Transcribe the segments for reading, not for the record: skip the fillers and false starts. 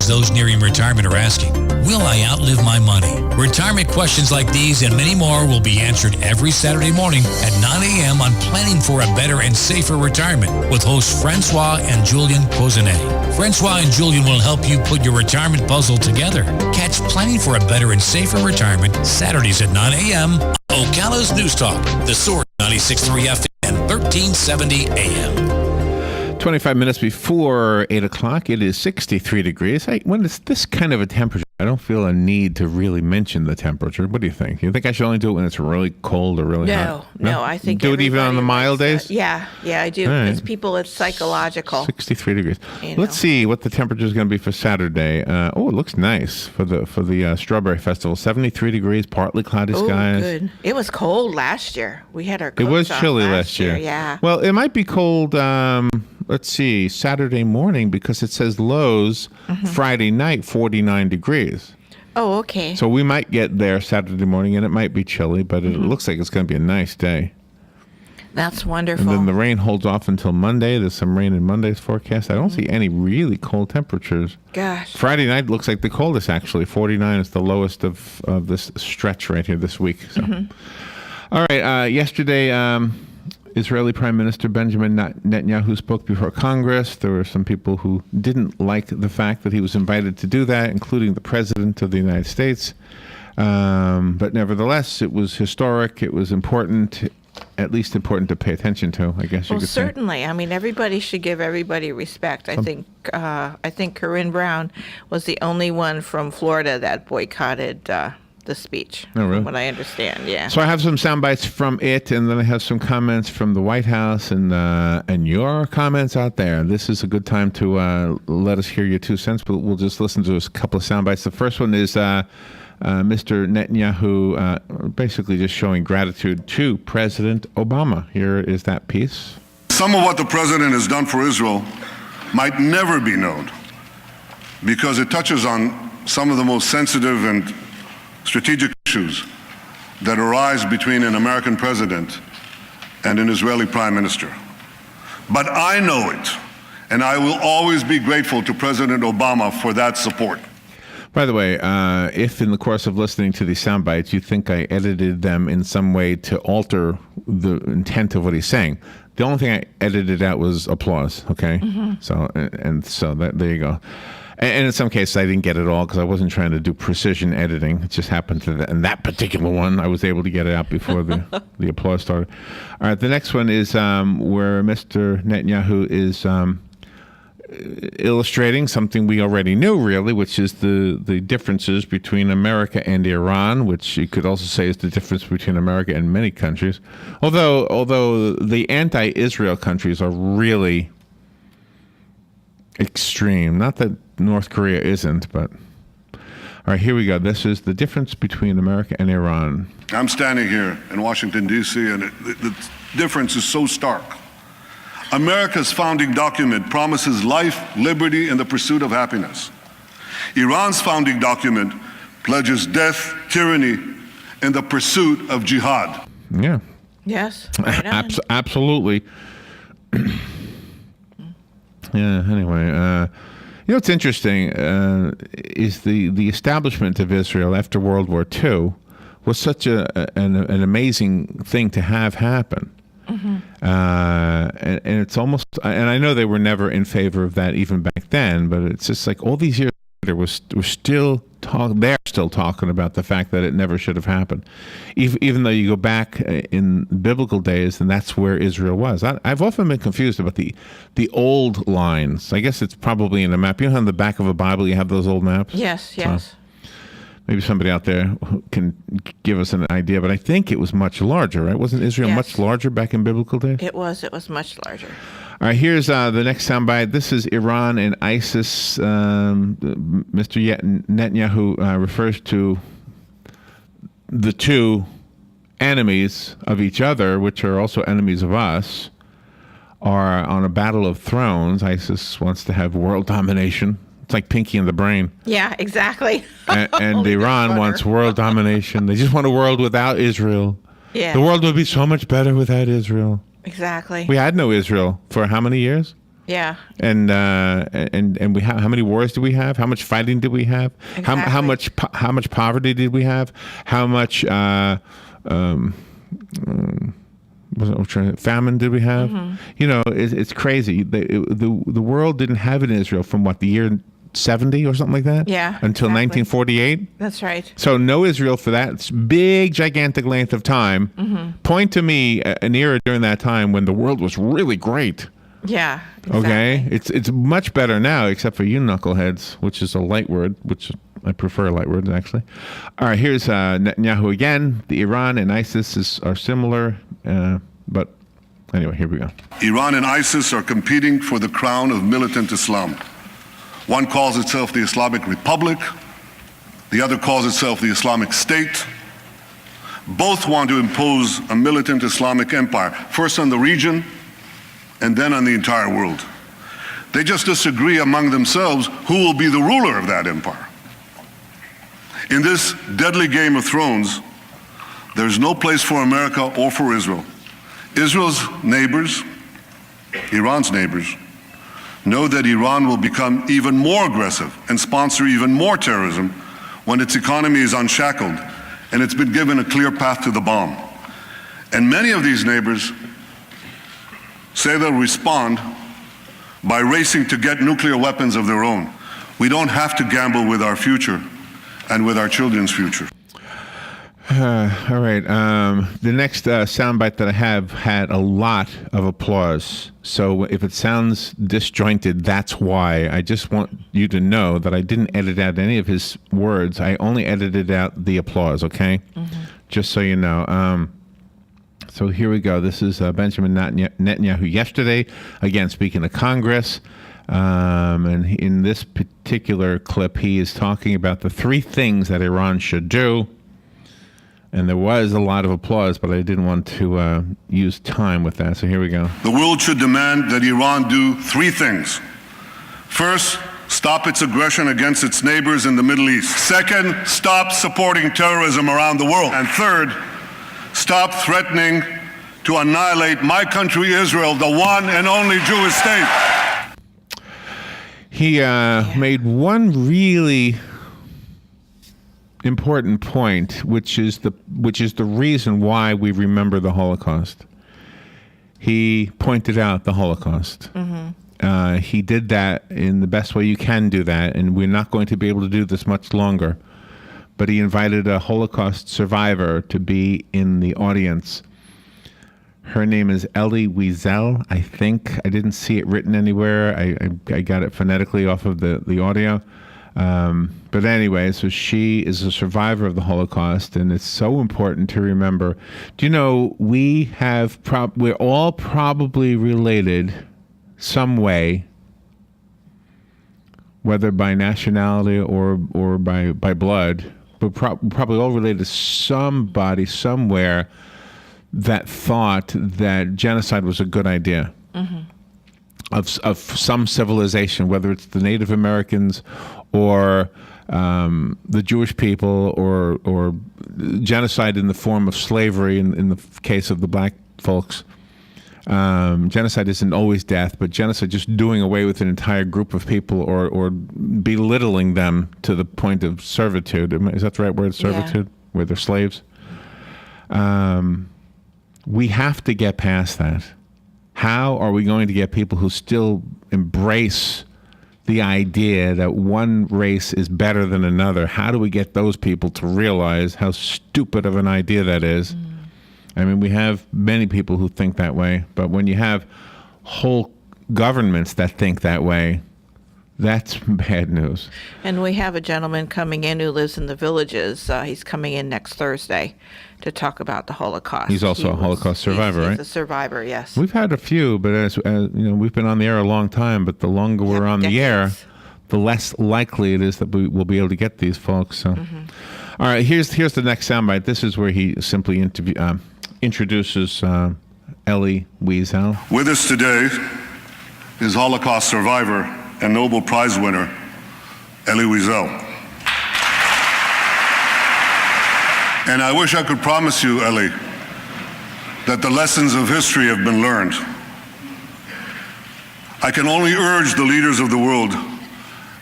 those nearing retirement are asking. Will I outlive my money? Retirement questions like these and many more will be answered every Saturday morning at 9 a.m. on Planning for a Better and Safer Retirement with hosts Francois and Julian Cousinet. Francois and Julian will help you put your retirement puzzle together. Catch Planning for a Better and Safer Retirement Saturdays at 9 a.m. on Ocala's News Talk, The Source 96.3 FM and 1370 AM. 25 minutes before 8 o'clock, it is 63 degrees. When it's this kind of a temperature, I don't feel a need to really mention the temperature. What do you think? You think I should only do it when it's really cold or really hot? No, I think do it even on the mild days? Yeah, I do. Because people, it's psychological. 63 degrees. Let's see what the temperature is going to be for Saturday. It looks nice for the Strawberry Festival. 73 degrees, partly cloudy skies. Good. It was cold last year. We had our coats It was off chilly last year. Yeah. Well, it might be cold. Let's see, Saturday morning, because it says lows Friday night, 49 degrees. Oh, okay. So we might get there Saturday morning, and it might be chilly, but it looks like it's going to be a nice day. That's wonderful. And then the rain holds off until Monday. There's some rain in Monday's forecast. I don't see any really cold temperatures. Gosh. Friday night looks like the coldest, actually. 49 is the lowest of this stretch right here this week. So, all right, yesterday... Israeli Prime Minister Benjamin Netanyahu spoke before Congress. There were some people who didn't like the fact that he was invited to do that, including the President of the United States. But nevertheless, it was historic. It was important, at least important to pay attention to, I guess you could say. Well, certainly. I mean, everybody should give everybody respect. I think Corinne Brown was the only one from Florida that boycotted the speech, from what I understand, yeah. So I have some sound bites from it, and then I have some comments from the White House and your comments out there. This is a good time to let us hear your 2 cents. We'll just listen to a couple of sound bites. The first one is Mr. Netanyahu basically just showing gratitude to President Obama. Here is that piece. Some of what the president has done for Israel might never be known because it touches on some of the most sensitive and strategic issues that arise between an American president and an Israeli prime minister. But I know it, and I will always be grateful to President Obama for that support. By the way, if in the course of listening to these sound bites you think I edited them in some way to alter the intent of what he's saying, the only thing I edited out was applause, okay? So there you go. And in some cases, I didn't get it all because I wasn't trying to do precision editing. It just happened to in that particular one, I was able to get it out before the applause started. All right, the next one is where Mr. Netanyahu is illustrating something we already knew, really, which is the differences between America and Iran, which you could also say is the difference between America and many countries. Although the anti-Israel countries are really extreme. Not that North Korea isn't, but... All right, here we go. This is the difference between America and Iran. I'm standing here in Washington, D.C., and the difference is so stark. America's founding document promises life, liberty, and the pursuit of happiness. Iran's founding document pledges death, tyranny, and the pursuit of jihad. Yeah. Yes. Absolutely. Yeah, anyway... what's interesting is the establishment of Israel after World War II was such an amazing thing to have happen. And it's almost, and I know they were never in favor of that even back then, but it's just like all these years later, they're still talking about the fact that it never should have happened. Even though you go back in biblical days, and that's where Israel was. I've often been confused about the old lines. I guess it's probably in a map. You know how in the back of a Bible you have those old maps? Yes. Maybe somebody out there can give us an idea, but I think it was much larger, right? Wasn't Israel much larger back in biblical days? It was much larger. All right, here's the next soundbite. This is Iran and ISIS. Mr. Netanyahu refers to the two enemies of each other, which are also enemies of us, are on a battle of thrones. ISIS wants to have world domination. It's like Pinky and the Brain. Yeah, exactly. And Iran wants world domination. They just want a world without Israel. Yeah. The world would be so much better without Israel. Exactly. We had no Israel for how many years? Yeah. And we have, how many wars do we have? How much fighting did we have? Exactly. How much poverty did we have? How much famine did we have? You know, it's crazy. The world didn't have an Israel from what, the year 70 or something like that? Yeah, Until exactly. 1948? That's right. So no Israel for that big, gigantic length of time. Point to me an era during that time when the world was really great. Yeah. Exactly. Okay? It's much better now, except for you knuckleheads, which is a light word, which I prefer light words, actually. All right, here's Netanyahu again. The Iran and ISIS are similar, but anyway, here we go. Iran and ISIS are competing for the crown of militant Islam. One calls itself the Islamic Republic. The other calls itself the Islamic State. Both want to impose a militant Islamic empire, first on the region and then on the entire world. They just disagree among themselves who will be the ruler of that empire. In this deadly Game of Thrones, there's no place for America or for Israel. Israel's neighbors, Iran's neighbors, know that Iran will become even more aggressive and sponsor even more terrorism when its economy is unshackled and it's been given a clear path to the bomb. And many of these neighbors say they'll respond by racing to get nuclear weapons of their own. We don't have to gamble with our future and with our children's future. All right. The next soundbite that I have had a lot of applause. So if it sounds disjointed, that's why. I just want you to know that I didn't edit out any of his words. I only edited out the applause, okay? Just so you know. So here we go. This is Benjamin Netanyahu yesterday, again, speaking to Congress. And in this particular clip, he is talking about the 3 things that Iran should do. And there was a lot of applause, but I didn't want to use time with that. So here we go. The world should demand that Iran do 3 things. First, stop its aggression against its neighbors in the Middle East. Second, stop supporting terrorism around the world. And third, stop threatening to annihilate my country, Israel, the one and only Jewish state. He made one really important point, which is the reason why we remember the Holocaust. He pointed out the Holocaust. He did that in the best way you can do that, and we're not going to be able to do this much longer. But he invited a Holocaust survivor to be in the audience. Her name is Elie Wiesel, I think. I didn't see it written anywhere. I got it phonetically off of the audio. But anyway, so she is a survivor of the Holocaust, and it's so important to remember. Do you know, we're all probably related some way, whether by nationality or by blood, but probably all related to somebody somewhere that thought that genocide was a good idea. Of some civilization, whether it's the Native Americans or the Jewish people, or genocide in the form of slavery in the case of the black folks. Genocide isn't always death, but genocide just doing away with an entire group of people or belittling them to the point of servitude. Is that the right word, servitude? Yeah. Where they're slaves? We have to get past that. How are we going to get people who still embrace the idea that one race is better than another? How do we get those people to realize how stupid of an idea that is? I mean, we have many people who think that way, but when you have whole governments that think that way, that's bad news. And we have a gentleman coming in who lives in the Villages. He's coming in next Thursday to talk about the Holocaust. He's also a Holocaust survivor, right? He's a survivor, yes. We've had a few, but as you know, we've been on the air a long time. But the longer we're on the air, the less likely it is that we will be able to get these folks. So, all right, here's the next soundbite. This is where he simply introduces Elie Wiesel. With us today is Holocaust survivor and Nobel Prize winner Elie Wiesel. And I wish I could promise you, Elie, that the lessons of history have been learned. I can only urge the leaders of the world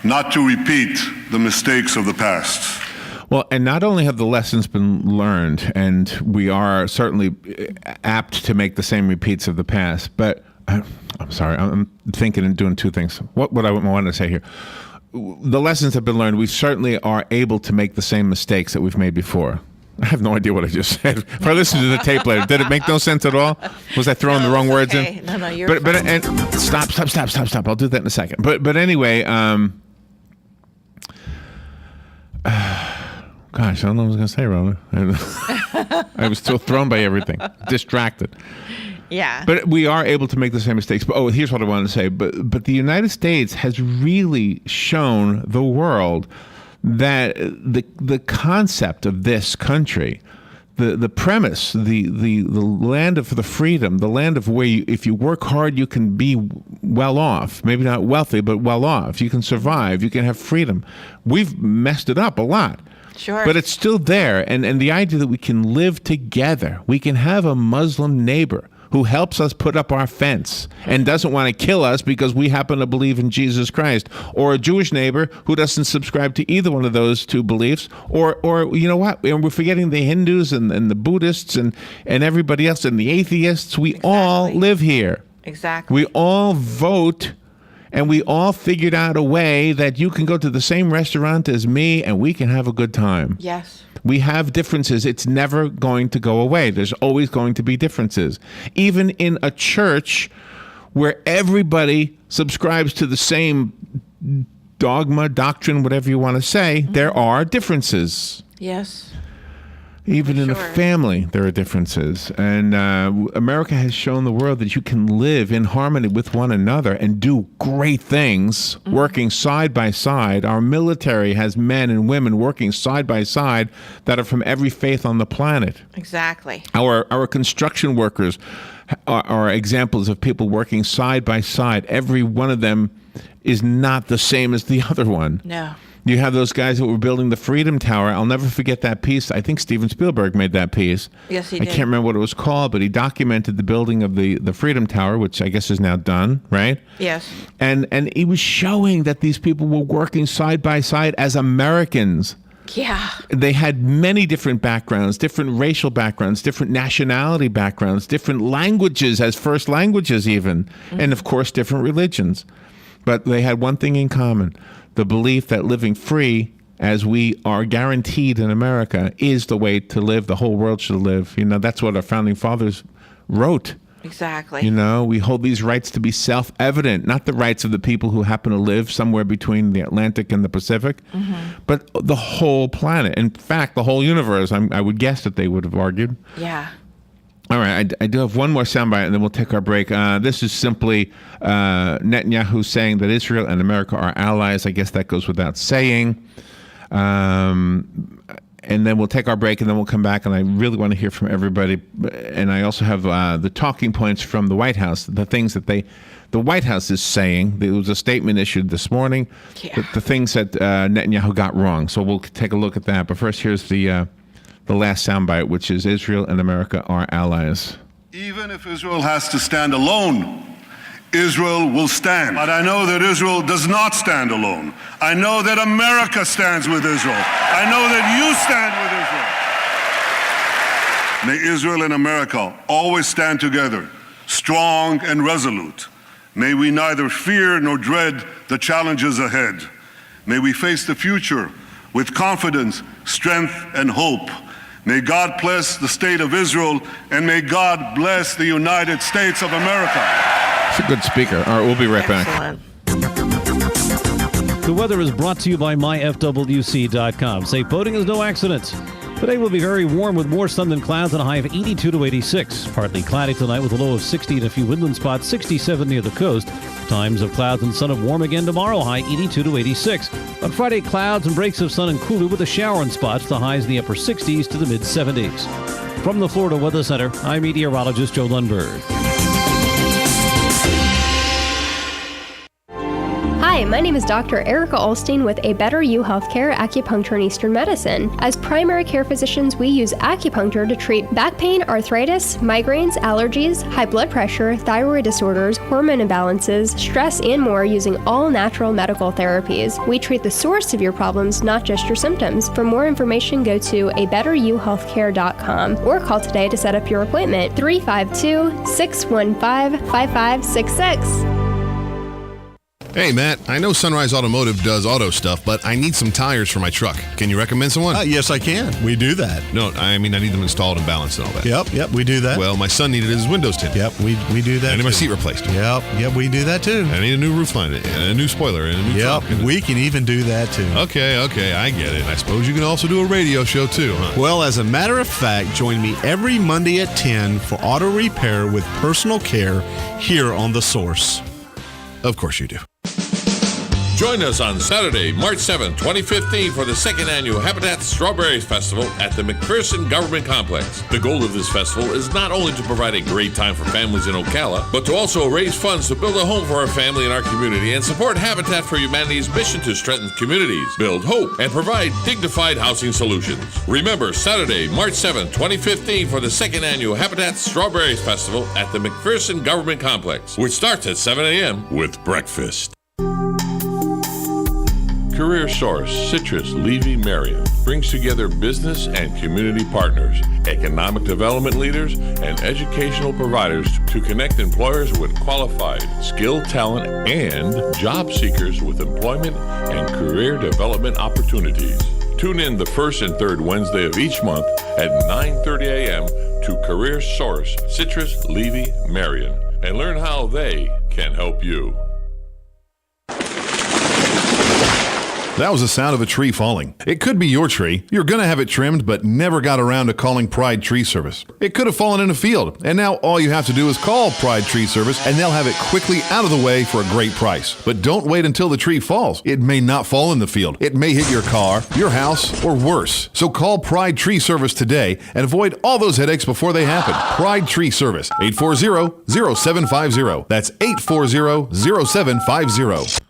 not to repeat the mistakes of the past. Well, and not only have the lessons been learned, and we are certainly apt to make the same repeats of the past, but I'm sorry, I'm thinking and doing two things. What I want to say here. The lessons have been learned. We certainly are able to make the same mistakes that we've made before. I have no idea what I just said. If I listen to the tape later, did it make no sense at all? Was I throwing the wrong words in? No, you're fine. And stop. I'll do that in a second. But anyway, gosh, I don't know what I was going to say, Rona. I was still thrown by everything, distracted. Yeah. But we are able to make the same mistakes. But here's what I wanted to say. But the United States has really shown the world that the concept of this country, the premise, the land of the freedom, the land of where if you work hard, you can be well off. Maybe not wealthy, but well off. You can survive. You can have freedom. We've messed it up a lot. Sure. But it's still there. And the idea that we can live together, we can have a Muslim neighbor who helps us put up our fence and doesn't want to kill us because we happen to believe in Jesus Christ, or a Jewish neighbor who doesn't subscribe to either one of those two beliefs, or you know what? And we're forgetting the Hindus and the Buddhists and everybody else and the atheists. We all live here. Exactly. We all vote, and we all figured out a way that you can go to the same restaurant as me and we can have a good time. Yes. We have differences. It's never going to go away. There's always going to be differences. Even in a church where everybody subscribes to the same dogma, doctrine, whatever you want to say, there are differences. Yes. Even in a family, there are differences. And America has shown the world that you can live in harmony with one another and do great things working side by side. Our military has men and women working side by side that are from every faith on the planet. Exactly. Our construction workers are examples of people working side by side. Every one of them is not the same as the other one. No. You have those guys that were building the Freedom Tower. I'll never forget that piece. I think Steven Spielberg made that piece. Yes, he did. I can't remember what it was called, but he documented the building of the Freedom Tower, which I guess is now done, right? Yes. And he was showing that these people were working side by side as Americans. Yeah. They had many different backgrounds, different racial backgrounds, different nationality backgrounds, different languages as first languages even, and of course different religions. But they had one thing in common. The belief that living free, as we are guaranteed in America, is the way to live. The whole world should live. You know, that's what our founding fathers wrote. Exactly. You know, we hold these rights to be self-evident, not the rights of the people who happen to live somewhere between the Atlantic and the Pacific, but the whole planet. In fact, the whole universe, I would guess that they would have argued. Yeah. All right, I do have one more soundbite, and then we'll take our break. This is simply Netanyahu saying that Israel and America are allies. I guess that goes without saying. And then we'll take our break, and then we'll come back, and I really want to hear from everybody. And I also have the talking points from the White House, the things that the White House is saying. There was a statement issued this morning, the things that Netanyahu got wrong. So we'll take a look at that. But first, here's the last soundbite, which is Israel and America are allies. Even if Israel has to stand alone, Israel will stand. But I know that Israel does not stand alone. I know that America stands with Israel. I know that you stand with Israel. May Israel and America always stand together, strong and resolute. May we neither fear nor dread the challenges ahead. May we face the future with confidence, strength, and hope. May God bless the state of Israel, and may God bless the United States of America. It's a good speaker. All right, we'll be right back. The weather is brought to you by myfwc.com. Safe boating is no accident. Today will be very warm with more sun than clouds and a high of 82 to 86. Partly cloudy tonight with a low of 60 and a few woodland spots, 67 near the coast. Times of clouds and sun of warm again tomorrow, high 82 to 86. On Friday, clouds and breaks of sun and cooler with a shower in spots, the highs in the upper 60s to the mid 70s. From the Florida Weather Center, I'm meteorologist Joe Lundberg. Hi, Hi, my name is Dr. Erica Olstein with A Better You Healthcare Acupuncture and Eastern Medicine. As primary care physicians, we use acupuncture to treat back pain, arthritis, migraines, allergies, high blood pressure, thyroid disorders, hormone imbalances, stress, and more using all natural medical therapies. We treat the source of your problems, not just your symptoms. For more information, go to abetteryouhealthcare.com or call today to set up your appointment. 352-615-5566. Hey, Matt, I know Sunrise Automotive does auto stuff, but I need some tires for my truck. Can you recommend someone? Yes, I can. We do that. No, I mean, I need them installed and balanced and all that. Yep, we do that. Well, my son needed his windows tinted. Yep, we do that. I need my too. seat replaced. Yep, we do that too. I need a new roof line, and a new spoiler, and a new Yep, trunk. we can even do that too. Okay, I get it. I suppose you can also do a radio show too, huh? Well, as a matter of fact, join me every Monday at 10 for auto repair with personal care here on The Source. Of course you do. Join us on Saturday, March 7, 2015 for the second annual Habitat Strawberries Festival at the McPherson Government Complex. The goal of this festival is not only to provide a great time for families in Ocala, but to also raise funds to build a home for our family and our community and support Habitat for Humanity's mission to strengthen communities, build hope, and provide dignified housing solutions. Remember, Saturday, March 7, 2015 for the second annual Habitat Strawberries Festival at the McPherson Government Complex, which starts at 7 a.m. with breakfast. Career Source Citrus Levy Marion brings together business and community partners, economic development leaders, and educational providers to connect employers with qualified, skilled talent and job seekers with employment and career development opportunities. Tune in the first and third Wednesday of each month at 9:30 a.m. to Career Source Citrus Levy Marion and learn how they can help you. That was the sound of a tree falling. It could be your tree. You're going to have it trimmed, but never got around to calling Pride Tree Service. It could have fallen in a field, and now all you have to do is call Pride Tree Service, and they'll have it quickly out of the way for a great price. But don't wait until the tree falls. It may not fall in the field. It may hit your car, your house, or worse. So call Pride Tree Service today and avoid all those headaches before they happen. Pride Tree Service, 840-0750. That's 840-0750.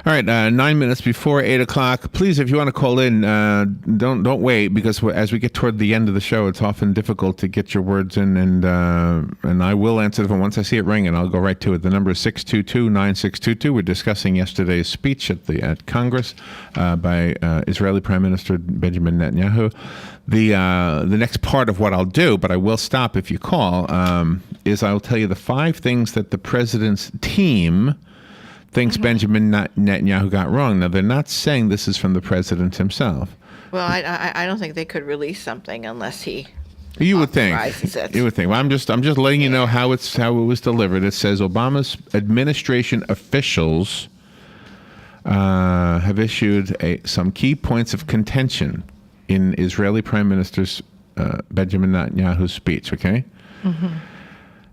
All right, 9 minutes before 8 o'clock. Please, if you want to call in, don't wait, because as we get toward the end of the show, it's often difficult to get your words in, and I will answer the phone. Once I see it ringing, I'll go right to it. The number is 622-9622. We're discussing yesterday's speech at Congress by Israeli Prime Minister Benjamin Netanyahu. The next part of what I'll do, but I will stop if you call, is I'll tell you the 5 things that the president's team thinks Benjamin Netanyahu got wrong. Now, they're not saying this is from the president himself. Well, I don't think they could release something unless he You would think. It. You would think. Well, I'm just letting you know how it was delivered. It says Obama's administration officials have issued some key points of contention in Israeli Prime Minister Benjamin Netanyahu's speech. Okay. Mm-hmm.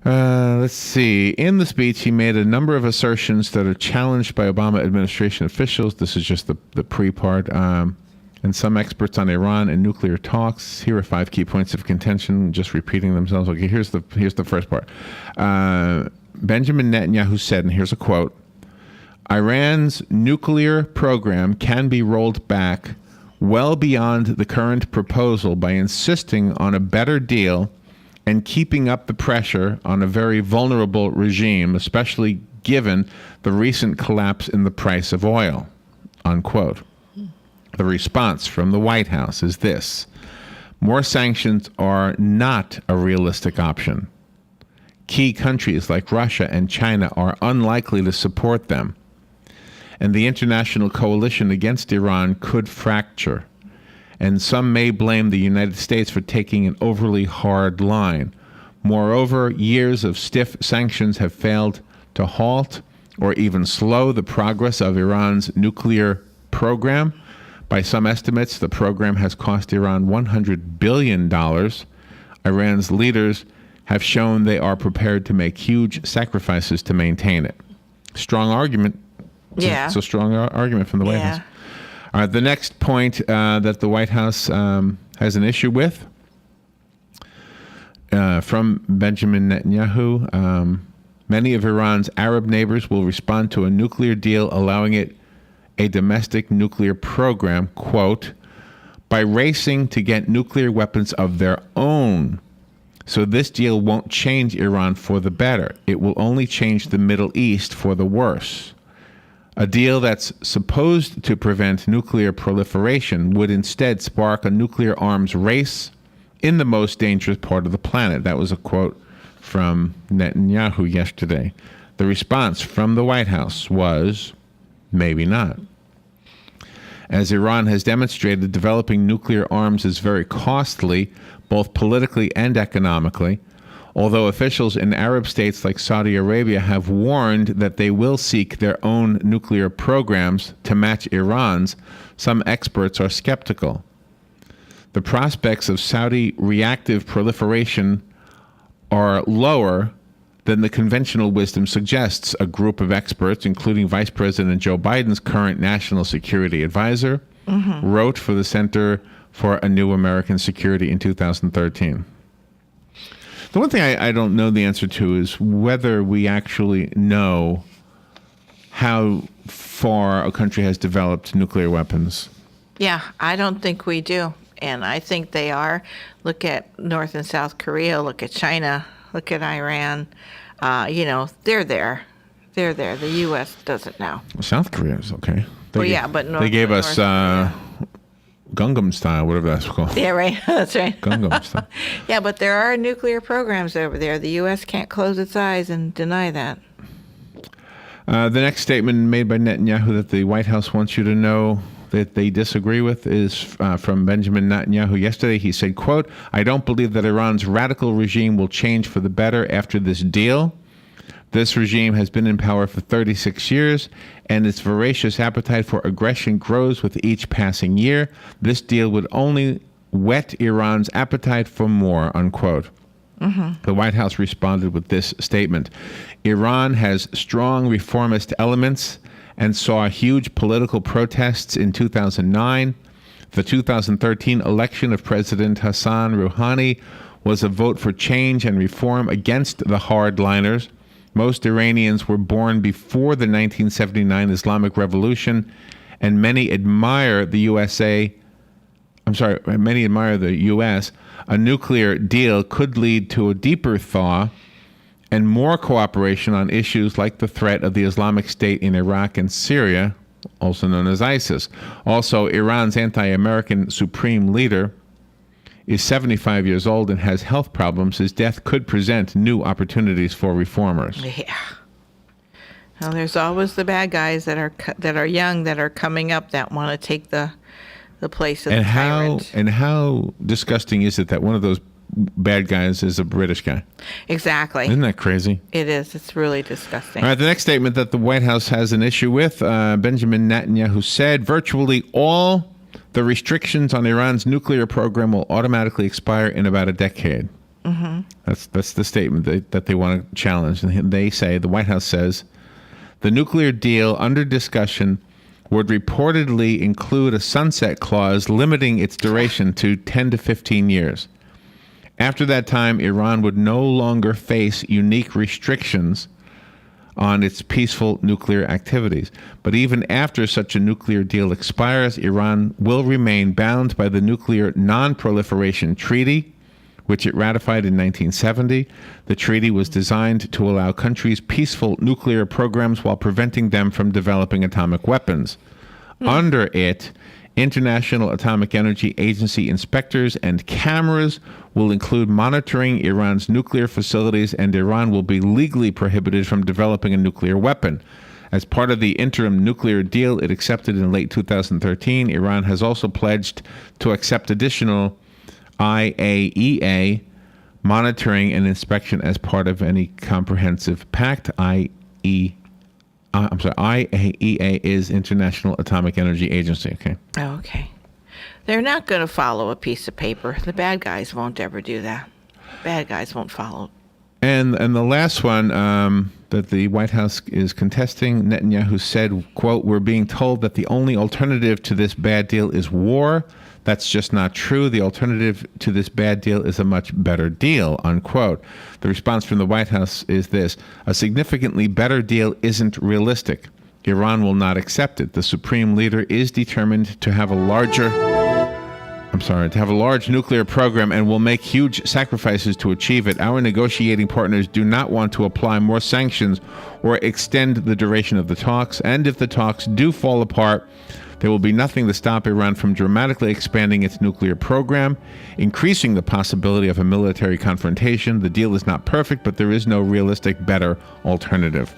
Let's see. In the speech, he made a number of assertions that are challenged by Obama administration officials. This is just the pre-part. And some experts on Iran and nuclear talks. Here are 5 key points of contention, just repeating themselves. Okay, here's the first part. Benjamin Netanyahu said, and here's a quote, Iran's nuclear program can be rolled back well beyond the current proposal by insisting on a better deal and keeping up the pressure on a very vulnerable regime, especially given the recent collapse in the price of oil, unquote. The response from the White House is this: more sanctions are not a realistic option. Key countries like Russia and China are unlikely to support them, and the international coalition against Iran could fracture. And some may blame the United States for taking an overly hard line. Moreover, years of stiff sanctions have failed to halt or even slow the progress of Iran's nuclear program. By some estimates, the program has cost Iran $100 billion. Iran's leaders have shown they are prepared to make huge sacrifices to maintain it. Strong argument. Yeah. It's a strong argument from the White House. All right, the next point that the White House has an issue with from Benjamin Netanyahu Many of Iran's Arab neighbors will respond to a nuclear deal allowing it a domestic nuclear program, quote, by racing to get nuclear weapons of their own. So this deal won't change Iran for the better. It will only change the Middle East for the worse. A deal that's supposed to prevent nuclear proliferation would instead spark a nuclear arms race in the most dangerous part of the planet. That was a quote from Netanyahu yesterday. The response from the White House was, maybe not. As Iran has demonstrated, developing nuclear arms is very costly, both politically and economically. Although officials in Arab states like Saudi Arabia have warned that they will seek their own nuclear programs to match Iran's, some experts are skeptical. The prospects of Saudi reactive proliferation are lower than the conventional wisdom suggests, a group of experts, including Vice President Joe Biden's current national security advisor, wrote for the Center for a New American Security in 2013. The one thing I don't know the answer to is whether we actually know how far a country has developed nuclear weapons. Yeah, I don't think we do. And I think they are. Look at North and South Korea, look at China, look at Iran. They're there. They're there. The U.S. doesn't now. South Korea is okay. But they gave us Gangnam Style, whatever that's called. Yeah, right. That's right. Gangnam Style. Yeah, but there are nuclear programs over there. The U.S. can't close its eyes and deny that. The next statement made by Netanyahu that the White House wants you to know that they disagree with is from Benjamin Netanyahu yesterday. He said, quote, I don't believe that Iran's radical regime will change for the better after this deal. This regime has been in power for 36 years, and its voracious appetite for aggression grows with each passing year. This deal would only whet Iran's appetite for more, unquote. The White House responded with this statement. Iran has strong reformist elements and saw huge political protests in 2009. The 2013 election of President Hassan Rouhani was a vote for change and reform against the hardliners. Most Iranians were born before the 1979 Islamic Revolution, and many admire the U.S. A nuclear deal could lead to a deeper thaw and more cooperation on issues like the threat of the Islamic State in Iraq and Syria, also known as ISIS. Also, Iran's anti-American supreme leader is 75 years old and has health problems. His death could present new opportunities for reformers. Yeah. Well, there's always the bad guys that are young, that are coming up, that want to take the place of the tyrant. And how disgusting is it that one of those bad guys is a British guy? Exactly. Isn't that crazy? It is. It's really disgusting. All right, the next statement that the White House has an issue with, Benjamin Netanyahu said, virtually all the restrictions on Iran's nuclear program will automatically expire in about a decade. That's the statement that they want to challenge. And they say, the White House says, the nuclear deal under discussion would reportedly include a sunset clause limiting its duration to 10 to 15 years. After that time, Iran would no longer face unique restrictions on its peaceful nuclear activities. But even after such a nuclear deal expires, Iran will remain bound by the Nuclear Non-Proliferation Treaty, which it ratified in 1970. The treaty was designed to allow countries peaceful nuclear programs while preventing them from developing atomic weapons. Under it, International Atomic Energy Agency inspectors and cameras will include monitoring Iran's nuclear facilities, and Iran will be legally prohibited from developing a nuclear weapon. As part of the interim nuclear deal it accepted in late 2013, Iran has also pledged to accept additional IAEA monitoring and inspection as part of any comprehensive pact. IAEA is International Atomic Energy Agency. Okay. They're not going to follow a piece of paper. The bad guys won't ever do that. Bad guys won't follow And the last one that the White House is contesting, Netanyahu said, quote, "We're being told that the only alternative to this bad deal is war. That's just not true. The alternative to this bad deal is a much better deal," unquote. The response from the White House is this: "A significantly better deal isn't realistic. Iran will not accept it. The supreme leader is determined to have a large nuclear program and will make huge sacrifices to achieve it. Our negotiating partners do not want to apply more sanctions or extend the duration of the talks. And if the talks do fall apart, there will be nothing to stop Iran from dramatically expanding its nuclear program, increasing the possibility of a military confrontation. The deal is not perfect, but there is no realistic, better alternative."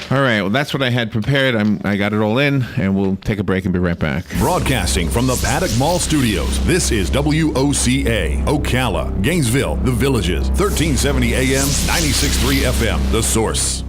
All right, well, that's what I had prepared. I got it all in, and we'll take a break and be right back. Broadcasting from the Paddock Mall Studios, this is WOCA, Ocala, Gainesville, The Villages, 1370 AM, 96.3 FM, The Source.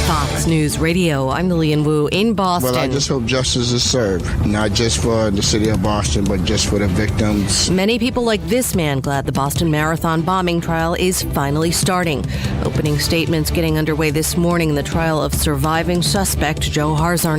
Fox News Radio, I'm Lillian Wu in Boston. Well, I just hope justice is served, not just for the city of Boston, but just for the victims. Many people like this man glad the Boston Marathon bombing trial is finally starting. Opening statements getting underway this morning in the trial of surviving suspect Joe Harzarn.